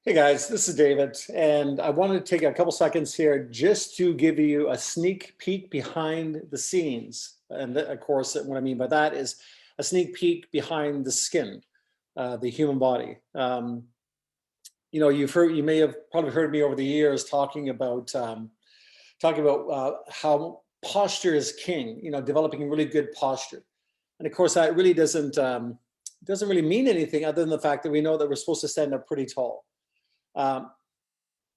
Hey guys, this is David, and I wanted to take a couple seconds here just to give you a sneak peek behind the scenes. And of course, what I mean by that is a sneak peek behind the skin, the human body. You may have probably heard me over the years talking about how posture is king. Developing really good posture, and of course, that really doesn't really mean anything other than the fact that we know that we're supposed to stand up pretty tall. Um,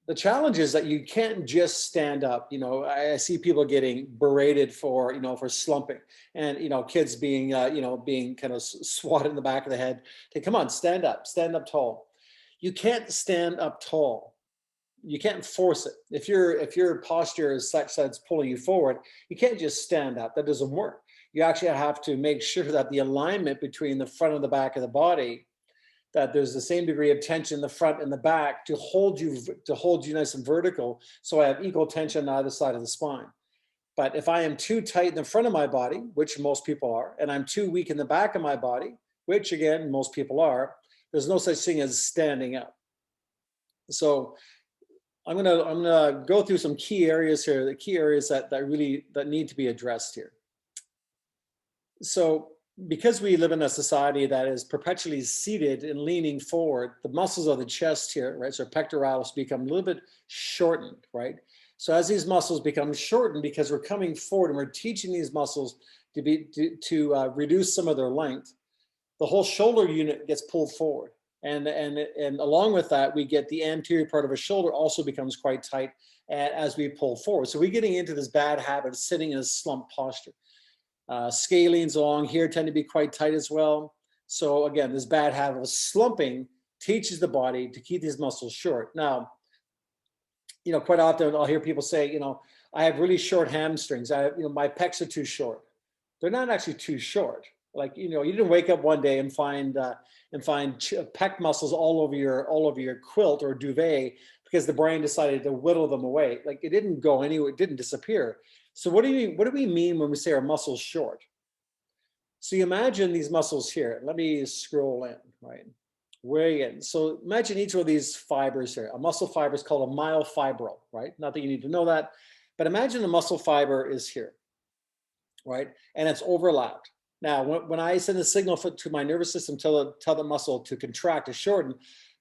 the challenge is that you can't just stand up. I see people getting berated for slumping, and kids being kind of swatted in the back of the head. Hey, come on, stand up tall. You can't stand up tall. You can't force it. If your posture is such that it's pulling you forward, you can't just stand up. That doesn't work. You actually have to make sure that the alignment between the front and the back of the body, that there's the same degree of tension in the front and the back to hold you nice and vertical, so I have equal tension on either side of the spine. But if I am too tight in the front of my body, which most people are, and I'm too weak in the back of my body, which again most people are, there's no such thing as standing up. So I'm gonna go through some key areas here, the key areas that need to be addressed here. So because we live in a society that is perpetually seated and leaning forward, the muscles of the chest here, right, so pectoralis, become a little bit shortened, right? So as these muscles become shortened, because we're coming forward and we're teaching these muscles to reduce some of their length, the whole shoulder unit gets pulled forward. And along with that, we get the anterior part of a shoulder also becomes quite tight as we pull forward. So we're getting into this bad habit of sitting in a slump posture. Scalenes along here tend to be quite tight as well. So again, this bad habit of slumping teaches the body to keep these muscles short. Now, quite often I'll hear people say, I have really short hamstrings. My pecs are too short. They're not actually too short. Like, you didn't wake up one day and find pec muscles all over your quilt or duvet because the brain decided to whittle them away. Like, it didn't go anywhere. It didn't disappear. So what do we mean when we say our muscles short? So you imagine these muscles here. Let me scroll in, right? Way in. So imagine each one of these fibers here. A muscle fiber is called a myofibril, right? Not that you need to know that, but imagine a muscle fiber is here, right? And it's overlapped. Now, when I send a signal to my nervous system, tell the muscle to contract, to shorten,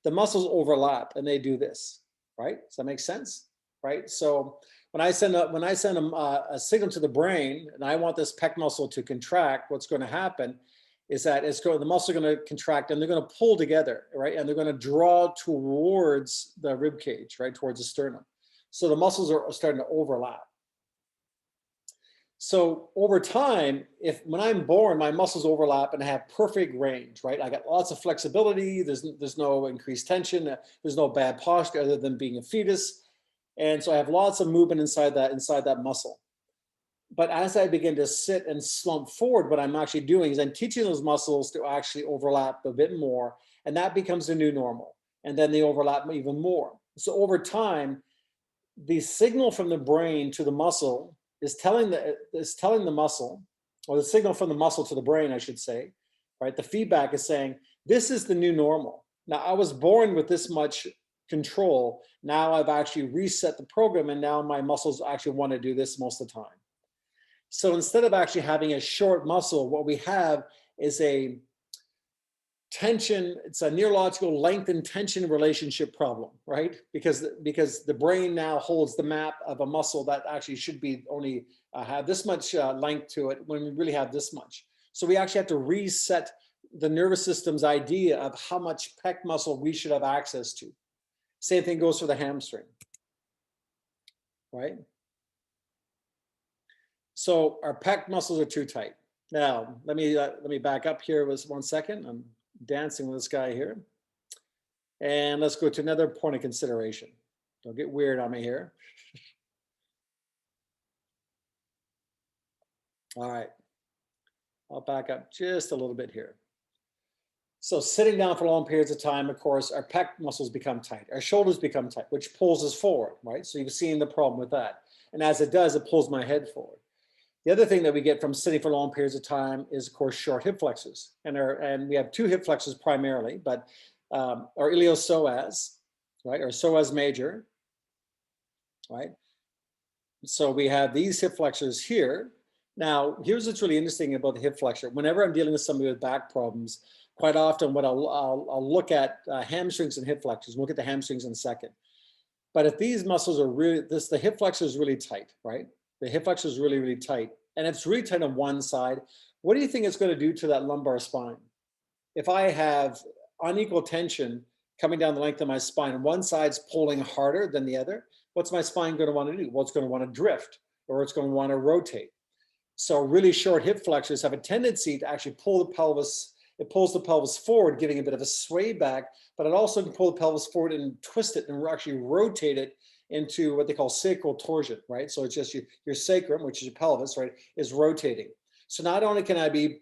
the muscles overlap and they do this, right? Does that make sense? Right? So when I send a signal to the brain and I want this pec muscle to contract, what's going to happen is that the muscle is going to contract and they're going to pull together, right? And they're going to draw towards the rib cage, right? Towards the sternum. So the muscles are starting to overlap. So over time, when I'm born, my muscles overlap and I have perfect range, right? I got lots of flexibility. There's no increased tension. There's no bad posture other than being a fetus. And so I have lots of movement inside that muscle. But as I begin to sit and slump forward, what I'm actually doing is I'm teaching those muscles to actually overlap a bit more, and that becomes the new normal. And then they overlap even more. So over time, the signal from the brain to the muscle is telling the muscle, or the signal from the muscle to the brain, I should say, right? The feedback is saying, this is the new normal. Now, I was born with this much control. Now I've actually reset the program and now my muscles actually want to do this most of the time. So instead of actually having a short muscle, what we have is a tension, it's a neurological length and tension relationship problem, right? Because the brain now holds the map of a muscle that actually should be only have this much length to it when we really have this much. So we actually have to reset the nervous system's idea of how much pec muscle we should have access to. Same thing goes for the hamstring, right? So our pec muscles are too tight. Now, let me back up here with 1 second. I'm dancing with this guy here. And let's go to another point of consideration. Don't get weird on me here. All right. I'll back up just a little bit here. So sitting down for long periods of time, of course, our pec muscles become tight. Our shoulders become tight, which pulls us forward, right? So you've seen the problem with that. And as it does, it pulls my head forward. The other thing that we get from sitting for long periods of time is, of course, short hip flexors. And we have two hip flexors primarily, but our iliopsoas right? Or psoas major, right? So we have these hip flexors here. Now, here's what's really interesting about the hip flexor. Whenever I'm dealing with somebody with back problems, quite often what I'll look at hamstrings and hip flexors. We'll get the hamstrings in a second. But if these muscles are really, the hip flexor is really tight, right? The hip flexor is really, really tight. And if it's really tight on one side, what do you think it's going to do to that lumbar spine? If I have unequal tension coming down the length of my spine, and one side's pulling harder than the other, what's my spine going to want to do? Well, it's going to want to drift, or it's going to want to rotate. So really short hip flexors have a tendency to actually pull the pelvis. It pulls the pelvis forward, giving a bit of a sway back, but it also can pull the pelvis forward and twist it and actually rotate it into what they call sacral torsion, right? So it's just your sacrum, which is your pelvis, right, is rotating. So not only can I be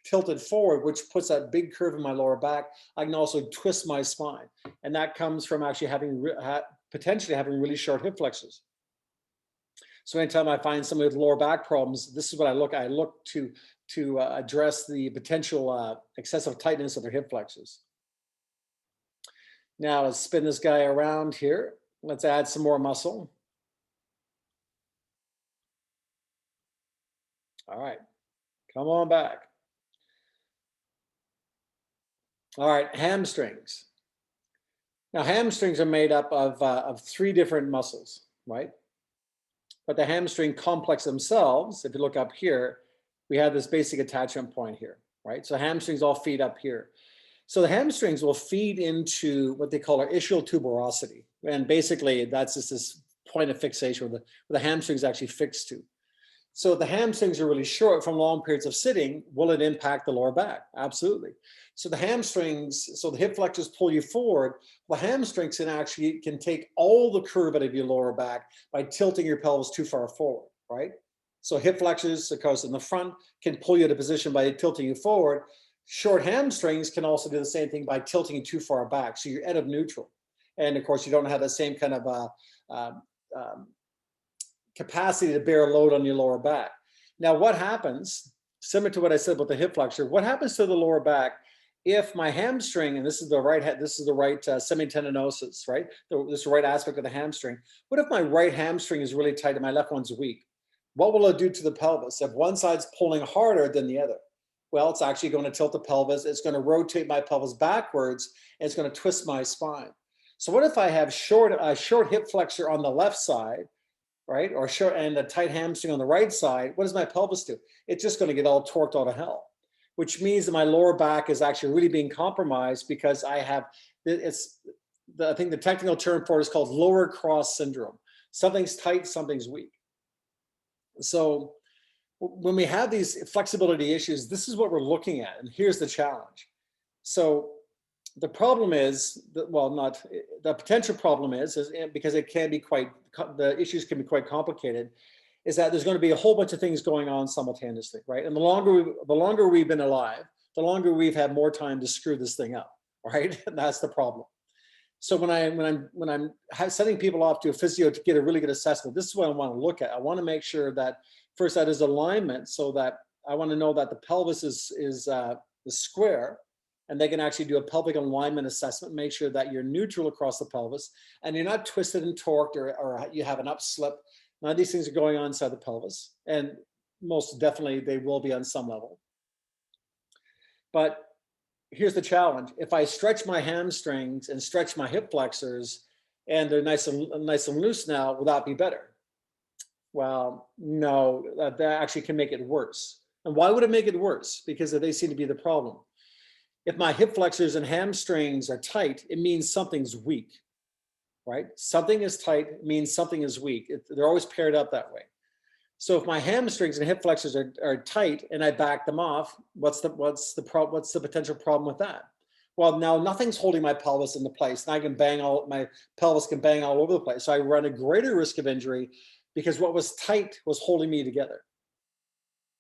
tilted forward, which puts that big curve in my lower back, I can also twist my spine. And that comes from actually having potentially having really short hip flexors. So anytime I find somebody with lower back problems, this is what I look to address the potential excessive tightness of their hip flexors. Now let's spin this guy around here. Let's add some more muscle. All right, come on back. All right, hamstrings. Now hamstrings are made up of three different muscles, right? But the hamstring complex themselves, if you look up here, we have this basic attachment point here, right? So hamstrings all feed up here. So the hamstrings will feed into what they call our ischial tuberosity. And basically that's just this point of fixation where the hamstrings actually fixed to. So the hamstrings are really short from long periods of sitting. Will it impact the lower back? Absolutely. So the hamstrings, so the hip flexors pull you forward. The hamstrings can take all the curve out of your lower back by tilting your pelvis too far forward, right? So hip flexors, of course, in the front can pull you to position by tilting you forward. Short hamstrings can also do the same thing by tilting you too far back. So you're out of neutral. And of course, you don't have the same kind of capacity to bear a load on your lower back. Now, what happens, similar to what I said about the hip flexor, what happens to the lower back if my hamstring, and this is the right semitendinosus, right? This is the right aspect of the hamstring. What if my right hamstring is really tight and my left one's weak? What will it do to the pelvis if one side's pulling harder than the other? Well, it's actually going to tilt the pelvis. It's going to rotate my pelvis backwards, and it's going to twist my spine. So what if I have a short hip flexor on the left side, right? Or short and a tight hamstring on the right side? What does my pelvis do? It's just going to get all torqued out of hell, which means that my lower back is actually really being compromised because I have, I think the technical term for it is called lower cross syndrome. Something's tight, something's weak. So when we have these flexibility issues, this is what we're looking at. And here's the challenge. So the problem is, the potential problem is because it can be the issues can be quite complicated, is that there's going to be a whole bunch of things going on simultaneously, right? And the longer we've been alive, the longer we've had more time to screw this thing up, right? And that's the problem. So when I'm sending people off to a physio to get a really good assessment, this is what I want to look at. I want to make sure that first that is alignment, so that I want to know that the pelvis is square, and they can actually do a pelvic alignment assessment, make sure that you're neutral across the pelvis and you're not twisted and torqued or you have an upslip. None of these things are going on inside the pelvis, and most definitely they will be on some level. But here's the challenge. If I stretch my hamstrings and stretch my hip flexors and they're nice and loose now, will that be better? Well, no, that actually can make it worse. And why would it make it worse? Because they seem to be the problem. If my hip flexors and hamstrings are tight, it means something's weak, right? Something is tight means something is weak. They're always paired up that way. So if my hamstrings and hip flexors are tight and I back them off, what's the potential problem with that? Well, now nothing's holding my pelvis into place, and my pelvis can bang all over the place. So I run a greater risk of injury because what was tight was holding me together.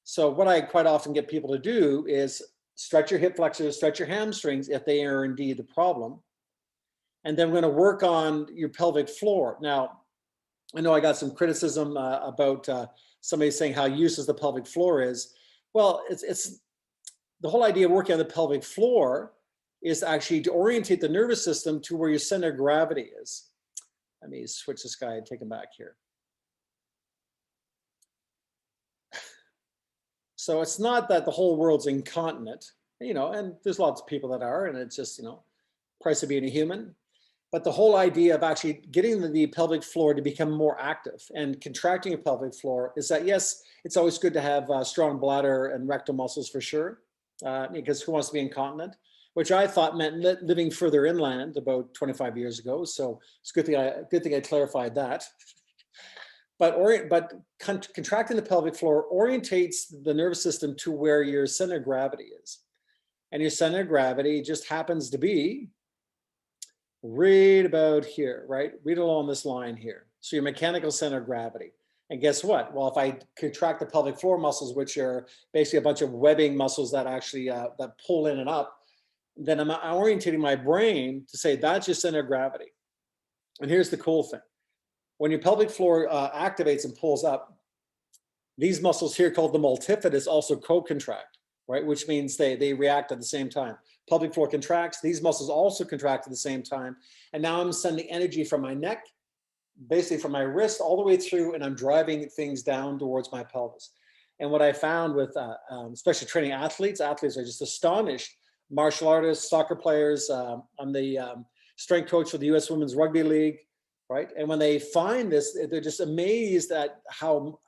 So what I quite often get people to do is stretch your hip flexors, stretch your hamstrings if they are indeed the problem. And then we're going to work on your pelvic floor. Now, I know I got some criticism about somebody saying how useless the pelvic floor is. Well, it's the whole idea of working on the pelvic floor is actually to orientate the nervous system to where your center of gravity is. Let me switch this guy and take him back here. So it's not that the whole world's incontinent, you know, and there's lots of people that are, and it's just, you know, price of being a human. But the whole idea of actually getting the pelvic floor to become more active and contracting a pelvic floor is that, yes, it's always good to have strong bladder and rectal muscles for sure, because who wants to be incontinent? Which I thought meant living further inland about 25 years ago. So it's a good thing I clarified that. But contracting the pelvic floor orientates the nervous system to where your center of gravity is. And your center of gravity just happens to be right about here, right? Right along this line here. So your mechanical center of gravity. And guess what? Well, if I contract the pelvic floor muscles, which are basically a bunch of webbing muscles that actually that pull in and up, then I'm orientating my brain to say that's your center of gravity. And here's the cool thing. When your pelvic floor activates and pulls up, these muscles here called the multifidus also co-contract, right? Which means they react at the same time. Pelvic floor contracts, these muscles also contract at the same time. And now I'm sending energy from my neck, basically from my wrist all the way through, and I'm driving things down towards my pelvis. And what I found with, especially training athletes are just astonished. Martial artists, soccer players, I'm the strength coach for the US Women's Rugby League, right? And when they find this, they're just amazed at how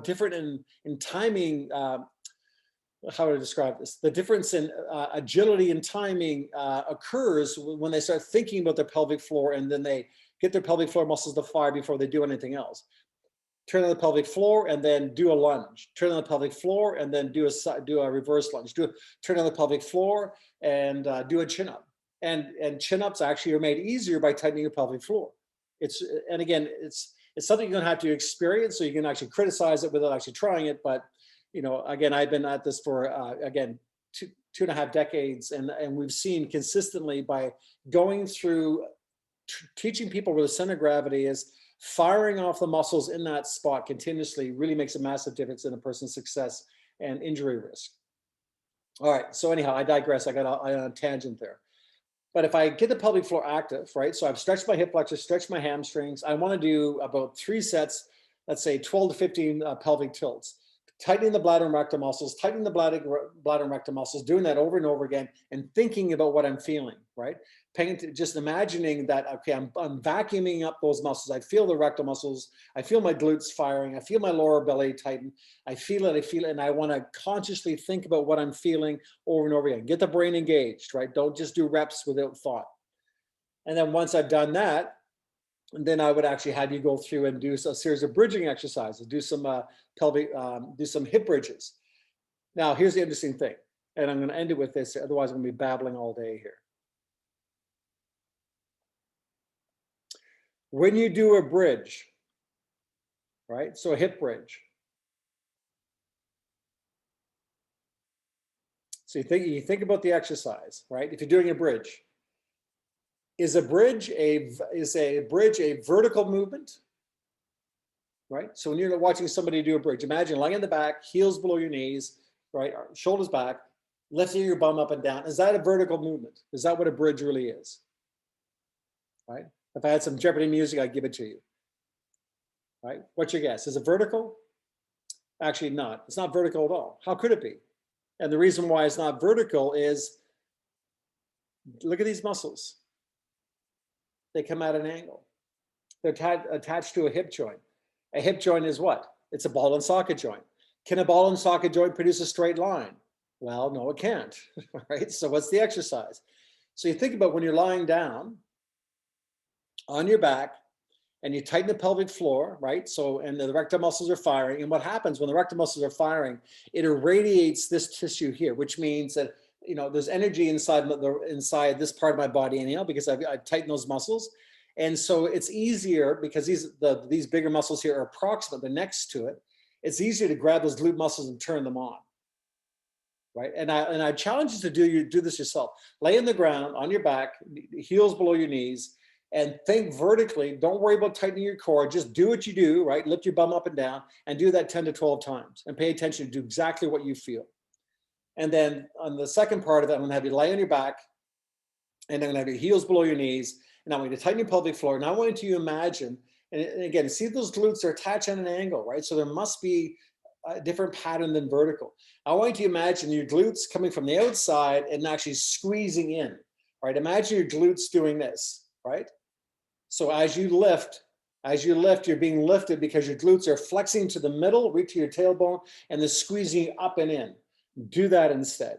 different in timing, how to describe this, the difference in agility and timing occurs when they start thinking about their pelvic floor, and then they get their pelvic floor muscles to fire before they do anything else. Turn on the pelvic floor and then do a lunge. Turn on the pelvic floor and then do a reverse lunge. Turn on the pelvic floor and do a chin up. And chin ups actually are made easier by tightening your pelvic floor. It's something you're going to have to experience, so you can actually criticize it without actually trying it. But you know, again, I've been at this for again 2.5 decades, and we've seen consistently by going through teaching people where the center of gravity is, firing off the muscles in that spot continuously really makes a massive difference in a person's success and injury risk. All right, so anyhow, I digress. I got on a tangent there. But if I get the pelvic floor active, right? So I've stretched my hip flexors, stretched my hamstrings. I want to do about 3 sets, let's say 12 to 15 pelvic tilts. Tightening the bladder and rectum muscles, tightening the bladder and rectum muscles, doing that over and over again, and thinking about what I'm feeling, right? Just imagining that, okay, I'm vacuuming up those muscles. I feel the rectal muscles. I feel my glutes firing. I feel my lower belly tighten. I feel it, and I want to consciously think about what I'm feeling over and over again. Get the brain engaged, right? Don't just do reps without thought. And then once I've done that, and then I would actually have you go through and do a series of bridging exercises, do some do some hip bridges. Now, here's the interesting thing, and I'm going to end it with this, otherwise I'm going to be babbling all day here. When you do a bridge, right? So a hip bridge. So you think about the exercise, right? If you're doing a bridge, is a bridge a vertical movement? Right? So when you're watching somebody do a bridge, imagine lying on the back, heels below your knees, right? Shoulders back, lifting your bum up and down. Is that a vertical movement? Is that what a bridge really is? Right? If I had some Jeopardy music, I'd give it to you. Right? What's your guess? Is it vertical? Actually not. It's not vertical at all. How could it be? And the reason why it's not vertical is, look at these muscles. They come at an angle. They're attached to a hip joint. A hip joint is what? It's a ball and socket joint. Can a ball and socket joint produce a straight line? Well, no, it can't, right? So what's the exercise? So you think about when you're lying down on your back and you tighten the pelvic floor, right? So, and the rectum muscles are firing. And what happens when the rectum muscles are firing, it irradiates this tissue here, which means that, you know, there's energy inside this part of my body anyhow, because I tighten those muscles. And so it's easier because these bigger muscles here are proximate, they're next to it. It's easier to grab those glute muscles and turn them on, right? And I challenge you to do this yourself. Lay on the ground on your back, heels below your knees, and think vertically. Don't worry about tightening your core. Just do what you do, right? Lift your bum up and down and do that 10 to 12 times and pay attention to do exactly what you feel. And then on the second part of it, I'm gonna have you lay on your back, and I'm going to have your heels below your knees, and I'm going to tighten your pelvic floor. And I want you to imagine, and again, see those glutes are attached at an angle, right? So there must be a different pattern than vertical. I want you to imagine your glutes coming from the outside and actually squeezing in, right? Imagine your glutes doing this, right? So as you lift, you're being lifted because your glutes are flexing to the middle, reach to your tailbone, and then squeezing up and in. Do that instead.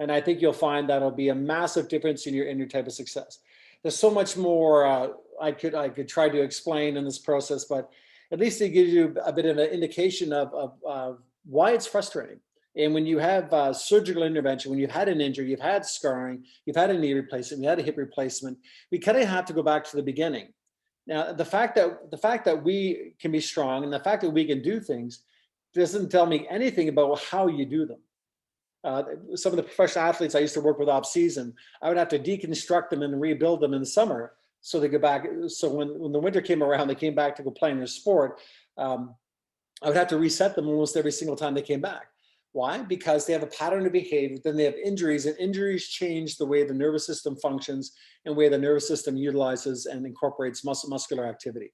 And I think you'll find that'll be a massive difference in your type of success. There's so much more I could try to explain in this process, but at least it gives you a bit of an indication of why it's frustrating. And when you have surgical intervention, when you've had an injury, you've had scarring, you've had a knee replacement, you had a hip replacement, we kind of have to go back to the beginning. Now, the fact that we can be strong and the fact that we can do things doesn't tell me anything about how you do them. Some of the professional athletes I used to work with off season, I would have to deconstruct them and rebuild them in the summer so they go back. So when the winter came around, they came back to go play in their sport. I would have to reset them almost every single time they came back. Why? Because they have a pattern of behavior, then they have injuries, and injuries change the way the nervous system functions and the way the nervous system utilizes and incorporates muscular activity.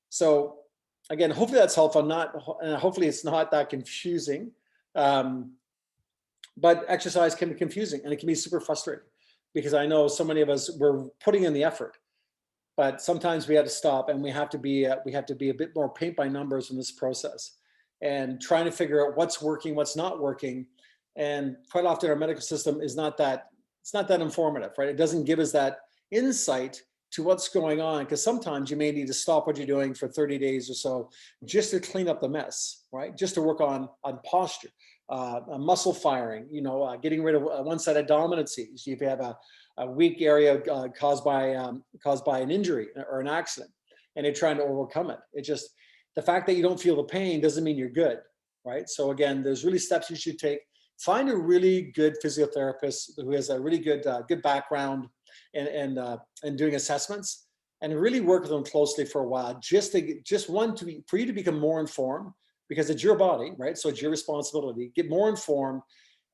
So again, hopefully that's helpful. Hopefully it's not that confusing. But exercise can be confusing and it can be super frustrating because I know so many of us, we're putting in the effort, but sometimes we have to stop and we have to be a bit more paint by numbers in this process and trying to figure out what's working, what's not working. And quite often our medical system is it's not that informative, right? It doesn't give us that insight to what's going on, because sometimes you may need to stop what you're doing for 30 days or so just to clean up the mess, right? Just to work on posture. Muscle firing, getting rid of one-sided dominancies. If you have a weak area caused by an injury or an accident, and you're trying to overcome it, the fact that you don't feel the pain doesn't mean you're good, right? So again, there's really steps you should take. Find a really good physiotherapist who has a really good background and doing assessments, and really work with them closely for a while. For you to become more informed, because it's your body, right? So it's your responsibility. Get more informed.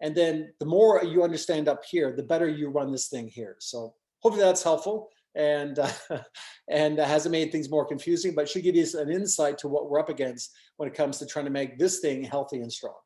And then the more you understand up here, the better you run this thing here. So hopefully that's helpful and hasn't made things more confusing, but should give you an insight to what we're up against when it comes to trying to make this thing healthy and strong.